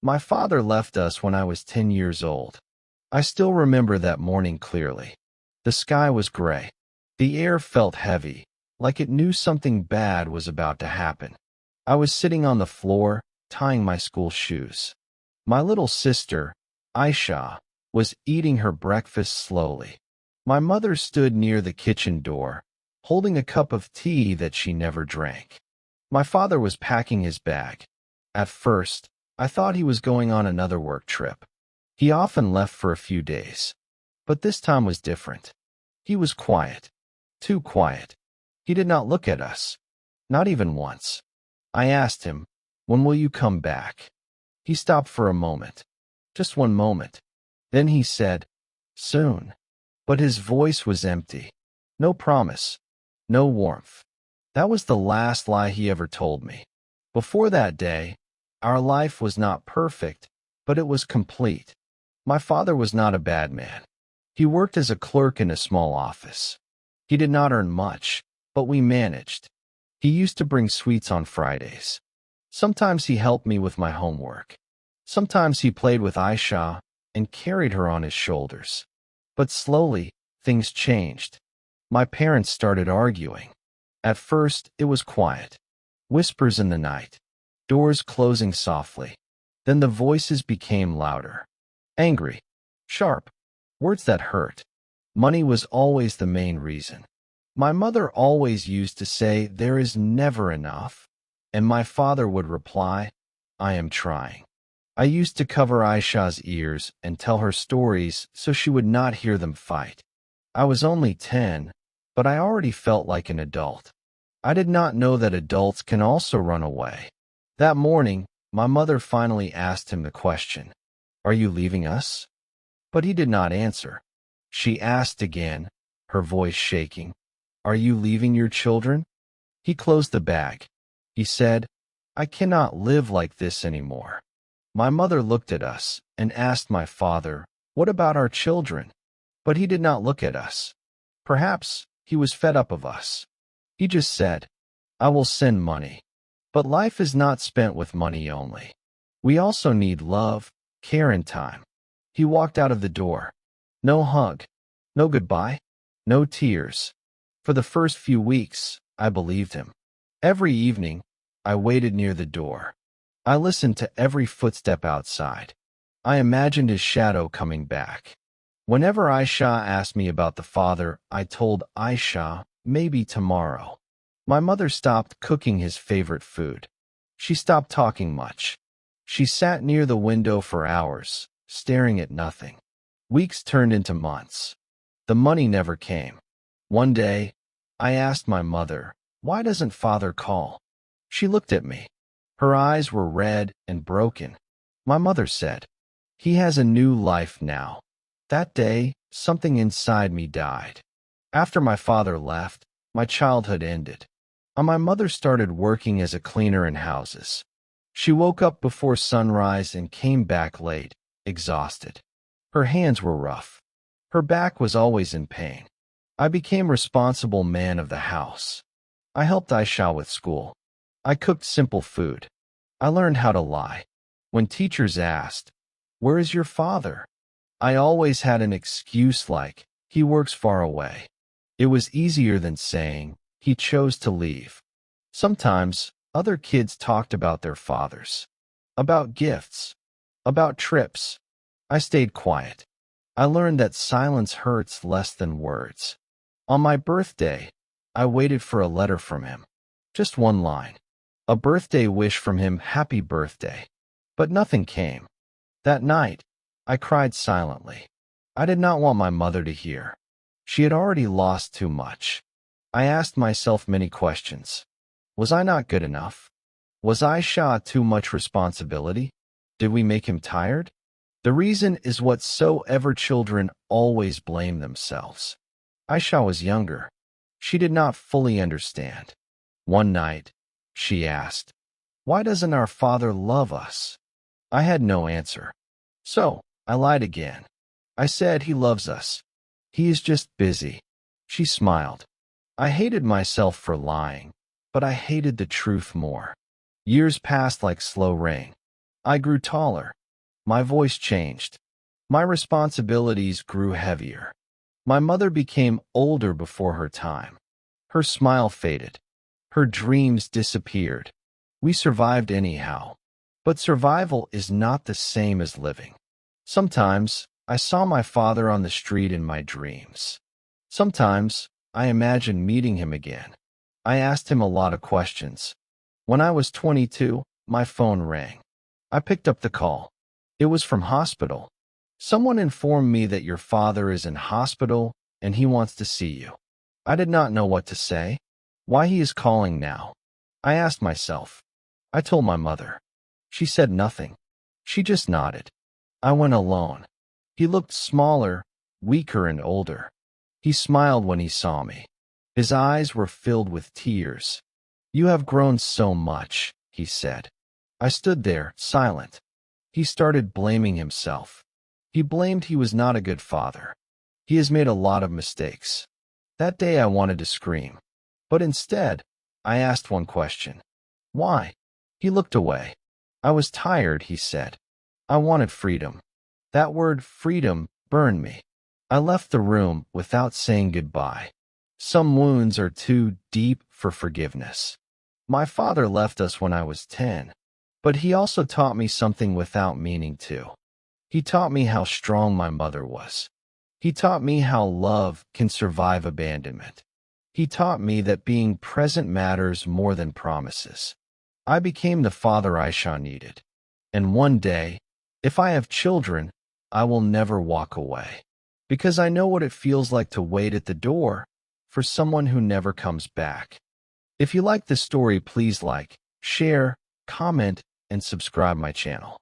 My father left us when I was 10 years old. I still remember that morning clearly. The sky was gray. The air felt heavy, like it knew something bad was about to happen. I was sitting on the floor, tying my school shoes. My little sister, Aisha, was eating her breakfast slowly. My mother stood near the kitchen door, holding a cup of tea that she never drank. My father was packing his bag. At first, I thought he was going on another work trip. He often left for a few days. But this time was different. He was quiet. Too quiet. He did not look at us. Not even once. I asked him, "When will you come back?" He stopped for a moment. Just one moment. Then he said, "Soon." But his voice was empty. No promise. No warmth. That was the last lie he ever told me. Before that day, our life was not perfect, but it was complete. My father was not a bad man. He worked as a clerk in a small office. He did not earn much, but we managed. He used to bring sweets on Fridays. Sometimes he helped me with my homework. Sometimes he played with Aisha and carried her on his shoulders. But slowly, things changed. My parents started arguing. At first, it was quiet. Whispers in the night. Doors closing softly. Then the voices became louder. Angry. Sharp. Words that hurt. Money was always the main reason. My mother always used to say, "There is never enough." And my father would reply, "I am trying." I used to cover Aisha's ears and tell her stories so she would not hear them fight. I was only 10, but I already felt like an adult. I did not know that adults can also run away. That morning, my mother finally asked him the question, "Are you leaving us?" But he did not answer. She asked again, her voice shaking, "Are you leaving your children?" He closed the bag. He said, "I cannot live like this anymore." My mother looked at us and asked my father, "What about our children?" But he did not look at us. Perhaps he was fed up of us. He just said, "I will send money." But life is not spent with money only. We also need love, care, and time. He walked out of the door. No hug. No goodbye. No tears. For the first few weeks, I believed him. Every evening, I waited near the door. I listened to every footstep outside. I imagined his shadow coming back. Whenever Aisha asked me about the father, I told Aisha, "Maybe tomorrow." My mother stopped cooking his favorite food. She stopped talking much. She sat near the window for hours, staring at nothing. Weeks turned into months. The money never came. One day, I asked my mother, "Why doesn't father call?" She looked at me. Her eyes were red and broken. My mother said, "He has a new life now." That day, something inside me died. After my father left, my childhood ended. And my mother started working as a cleaner in houses. She woke up before sunrise and came back late, exhausted. Her hands were rough. Her back was always in pain. I became responsible man of the house. I helped Aisha with school. I cooked simple food. I learned how to lie. When teachers asked, "Where is your father?" I always had an excuse like, "He works far away." It was easier than saying, "He chose to leave." Sometimes, other kids talked about their fathers, about gifts, about trips. I stayed quiet. I learned that silence hurts less than words. On my birthday, I waited for a letter from him. Just one line. A birthday wish from him, "Happy birthday." But nothing came. That night, I cried silently. I did not want my mother to hear. She had already lost too much. I asked myself many questions. Was I not good enough? Was Aisha too much responsibility? Did we make him tired? The reason is whatsoever children always blame themselves. Aisha was younger. She did not fully understand. One night, she asked, "Why doesn't our father love us?" I had no answer. So, I lied again. I said he loves us. He is just busy. She smiled. I hated myself for lying, but I hated the truth more. Years passed like slow rain. I grew taller. My voice changed. My responsibilities grew heavier. My mother became older before her time. Her smile faded. Her dreams disappeared. We survived anyhow. But survival is not the same as living. Sometimes I saw my father on the street in my dreams. Sometimes I imagined meeting him again. I asked him a lot of questions. When I was 22, my phone rang. I picked up the call. It was from hospital. Someone informed me that your father is in hospital and he wants to see you. I did not know what to say. Why he is calling now? I asked myself. I told my mother. She said nothing. She just nodded. I went alone. He looked smaller, weaker, and older. He smiled when he saw me. His eyes were filled with tears. You have grown so much, he said. I stood there, silent. He started blaming himself. He blamed he was not a good father. He has made a lot of mistakes. That day I wanted to scream. But instead, I asked one question. Why? He looked away. I was tired, he said. I wanted freedom. That word freedom burned me. I left the room without saying goodbye. Some wounds are too deep for forgiveness. My father left us when I was 10, but he also taught me something without meaning to. He taught me how strong my mother was. He taught me how love can survive abandonment. He taught me that being present matters more than promises. I became the father Aisha needed. And one day, if I have children, I will never walk away. Because I know what it feels like to wait at the door for someone who never comes back. If you like this story, please like, share, comment, and subscribe my channel.